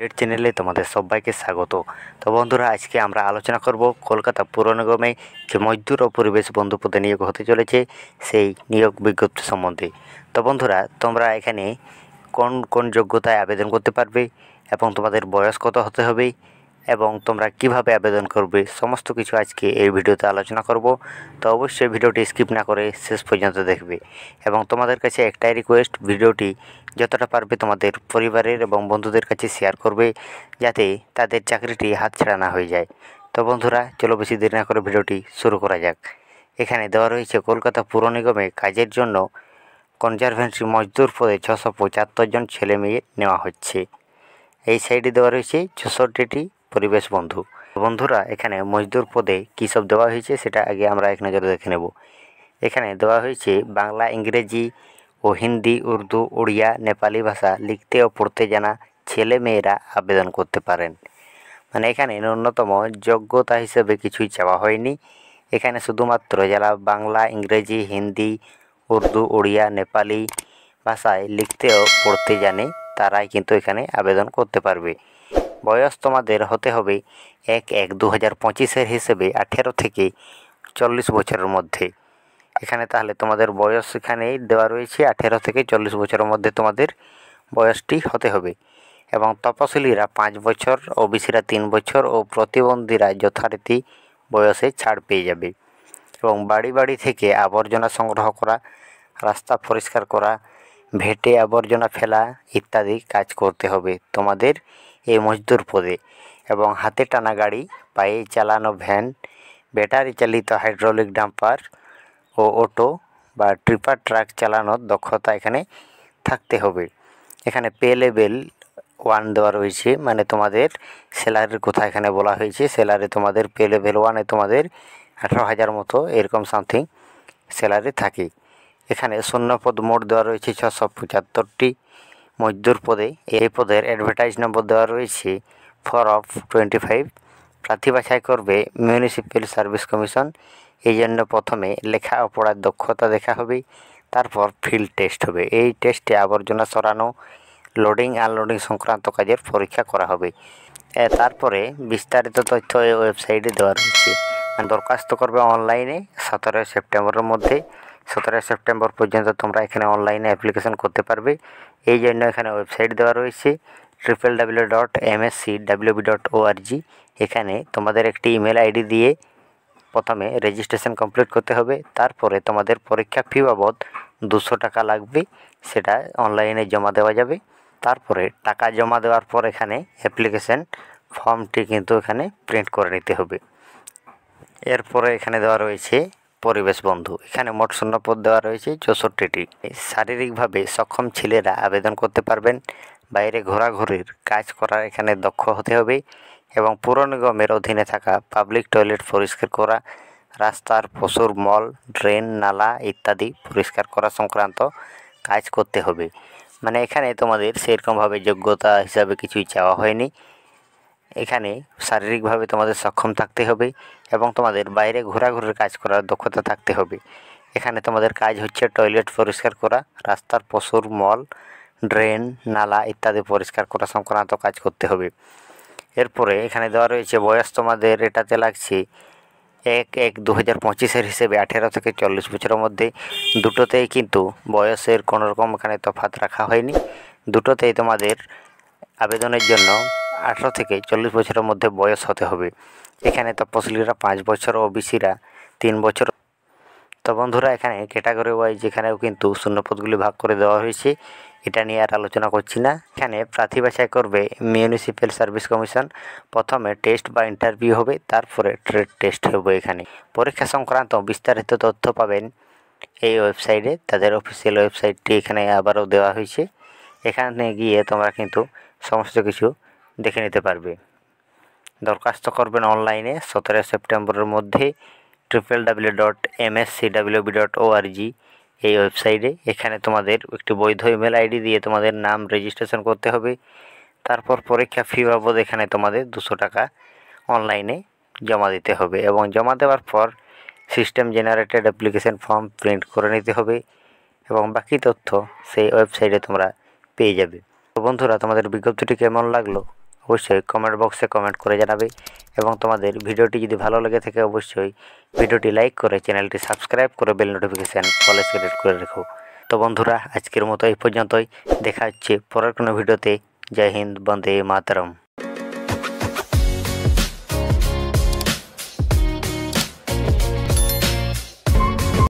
Update চ্যানেলে তোমাদের সবাইকে স্বাগত। তো বন্ধুরা, আজকে আমরা আলোচনা করব কলকাতা পুর নিগমে যে মজদুর ও পরিবেশ বন্ধু পদে নিয়োগ হতে চলেছে সেই নিয়োগ বিজ্ঞপ্তি সম্বন্ধে। তো বন্ধুরা, তোমরা এখানে কোন কোন যোগ্যতায় আবেদন করতে পারবে এবং তোমাদের বয়স কত হতে হবে এবং তোমরা কিভাবে আবেদন করবে সমস্ত কিছু আজকে এই ভিডিওতে আলোচনা করব। তো অবশ্যই ভিডিওটি স্কিপ না করে শেষ পর্যন্ত দেখবে এবং তোমাদের কাছে একটাই রিকোয়েস্ট, ভিডিওটি যতটা পারবে তোমাদের পরিবারের এবং বন্ধুদের কাছে শেয়ার করবে যাতে তাদের চাকরিটি হাতছাড়া না হয়ে যায়। তো বন্ধুরা, চলো বেশি দেরি না করে ভিডিওটি শুরু করা যাক। এখানে দেওয়া রয়েছে কলকাতা পুর নিগমে কাজের জন্য কনজারভেন্সি মজদুর পদে 675 জন ছেলে মেয়ে নেওয়া হচ্ছে। এই সাইডে দেওয়া রয়েছে 64টি পরিবেশ বন্ধু। বন্ধুরা, এখানে মজদুর পদে কী সব দেওয়া হয়েছে সেটা আগে আমরা এক নজরে দেখে নেব। এখানে দেওয়া হয়েছে বাংলা, ইংরেজি ও হিন্দি, উর্দু, উড়িয়া, নেপালি ভাষা লিখতে ও পড়তে জানা ছেলে মেয়েরা আবেদন করতে পারেন। মানে এখানে ন্যূনতম যোগ্যতা হিসেবে কিছুই চাওয়া হয়নি। এখানে শুধুমাত্র যারা বাংলা, ইংরেজি, হিন্দি, উর্দু, উড়িয়া, নেপালি ভাষায় লিখতে ও পড়তে জানে তারাই কিন্তু এখানে আবেদন করতে পারবে। বয়স তোমাদের হতে হবে 1/1/2025 হিসেবে 18 থেকে 40 বছরের মধ্যে। এখানে তাহলে তোমাদের বয়স এখানেই দেওয়া রয়েছে 18 থেকে 40 বছরের মধ্যে তোমাদের বয়সটি হতে হবে এবং তপশিলীরা 5 বছর, ওবিসিরা 3 বছর ও প্রতিবন্ধীরা যথারীতি বয়সে ছাড় পেয়ে যাবে। এবং বাড়ি বাড়ি থেকে আবর্জনা সংগ্রহ করা, রাস্তা পরিষ্কার করা, ভেটে আবর্জনা ফেলা ইত্যাদি কাজ করতে হবে তোমাদের এই মজদুর পদে। এবং হাতে টানা গাড়ি, পায়ে চালানো ভ্যান, ব্যাটারি চালিত হাইড্রোলিক ডাম্পার ও অটো বা ট্রিপার ট্রাক চালানোর দক্ষতা এখানে থাকতে হবে। এখানে পে লেভেল 1 দেওয়া রয়েছে, মানে তোমাদের স্যালারির কথা এখানে বলা হয়েছে। স্যালারি তোমাদের পে লেভেল 1-এ তোমাদের 18,000 মতো এরকম সামথিং স্যালারি থাকে। এখানে শূন্যপদ মোট দেওয়া রয়েছে 675টি মজদুর পদে। এই পদের অ্যাডভার্টাইজ নম্বর দেওয়া রয়েছে 4/25। প্রার্থী বাছাই করবে মিউনিসিপ্যাল সার্ভিস কমিশন। এই জন্য প্রথমে লেখা ও পড়ার দক্ষতা দেখা হবে, তারপর ফিল্ড টেস্ট হবে। এই টেস্টে আবর্জনা সরানো, লোডিং আনলোডিং সংক্রান্ত কাজের পরীক্ষা করা হবে। তারপরে বিস্তারিত তথ্য এই ওয়েবসাইটে দেওয়া রয়েছে। দরখাস্ত করবে অনলাইনে 17 সেপ্টেম্বরের মধ্যে। 17 সেপ্টেম্বর পর্যন্ত তোমরা এখানে অনলাইনে অ্যাপ্লিকেশন করতে পারবে। এই জন্য এখানে ওয়েবসাইট দেওয়া রয়েছে www.mscwb.org। এখানে তোমাদের একটি ইমেল আইডি দিয়ে প্রথমে রেজিস্ট্রেশন কমপ্লিট করতে হবে। তারপরে তোমাদের পরীক্ষা ফি বাবদ 200 টাকা লাগবে, সেটা অনলাইনে জমা দেওয়া যাবে। তারপরে টাকা জমা দেওয়ার পর এখানে অ্যাপ্লিকেশন ফর্মটি কিন্তু এখানে প্রিন্ট করে নিতে হবে। এরপরে এখানে দেওয়া রয়েছে পরিবেশ বন্ধু। এখানে মোট শূন্যপদ দেওয়া রয়েছে 64টি। শারীরিকভাবে সক্ষম ছেলেরা আবেদন করতে পারবেন। বাইরে ঘোরাঘুরির কাজ করার এখানে দক্ষ হতে হবে এবং পুর নিগমের অধীনে থাকা পাবলিক টয়লেট পরিষ্কার করা, রাস্তার পশুর মল, ড্রেন, নালা ইত্যাদি পরিষ্কার করা সংক্রান্ত কাজ করতে হবে। মানে এখানে তোমাদের সেরকমভাবে যোগ্যতা হিসাবে কিছুই চাওয়া হয়নি। এখানে শারীরিকভাবে তোমাদের সক্ষম থাকতে হবে এবং তোমাদের বাইরে ঘোরাঘুরির কাজ করার দক্ষতা থাকতে হবে। এখানে তোমাদের কাজ হচ্ছে টয়লেট পরিষ্কার করা, রাস্তার পশুর মল, ড্রেন, নালা ইত্যাদি পরিষ্কার করা সংক্রান্ত কাজ করতে হবে। এরপরে এখানে দেওয়া রয়েছে বয়স তোমাদের এটাতে লাগছে 1/1/2025 হিসেবে 18 থেকে 40 বছরের মধ্যে। দুটোতেই কিন্তু বয়সের কোনো রকম এখানে তফাৎ রাখা হয়নি। দুটোতেই তোমাদের আবেদনের জন্য 18 থেকে 40 বছরের মধ্যে বয়স হতে হবে। এখানে তপশিলীরা 5 বছর, ওবিসিরা 3 বছর। তো বন্ধুরা, এখানে ক্যাটাগরি ওয়াইজ এখানেও কিন্তু শূন্যপদগুলি ভাগ করে দেওয়া হয়েছে, এটা নিয়ে আর আলোচনা করছি না। এখানে প্রার্থী বাছাই করবে মিউনিসিপ্যাল সার্ভিস কমিশন। প্রথমে টেস্ট বা ইন্টারভিউ হবে, তারপরে ট্রেড টেস্ট হবে। এখানে পরীক্ষা সংক্রান্ত বিস্তারিত তথ্য পাবেন এই ওয়েবসাইটে। তাদের অফিসিয়াল ওয়েবসাইটটি এখানে আবারও দেওয়া হয়েছে। এখানে গিয়ে তোমরা কিন্তু সমস্ত কিছু দেখে নিতে পারবে। দরখাস্ত করবেন অনলাইনে 17 সেপ্টেম্বরের মধ্যে www.mscwb.org এই ওয়েবসাইটে। এখানে তোমাদের একটি বৈধ ইমেল আইডি দিয়ে তোমাদের নাম রেজিস্ট্রেশন করতে হবে। তারপর পরীক্ষা ফি বাবদ এখানে তোমাদের 200 টাকা অনলাইনে জমা দিতে হবে এবং জমা দেওয়ার পর system generated application form print করে নিতে হবে এবং বাকি তথ্য সেই ওয়েবসাইটে তোমরা পেয়ে যাবে। তো বন্ধুরা, তোমাদের বিজ্ঞপ্তিটি কেমন লাগলো অবশ্যই কমেন্ট বক্সে কমেন্ট করে জানাবে এবং তোমাদের ভিডিওটি যদি ভালো লেগে থাকে অবশ্যই ভিডিওটি লাইক করে চ্যানেলটি সাবস্ক্রাইব করে বেল নোটিফিকেশান অলে সিলেক্ট করে রেখো। তো বন্ধুরা আজকের মতো এই পর্যন্তই, দেখা হচ্ছে পরের কোনো ভিডিওতে। জয় হিন্দ, বন্দে মাতরম।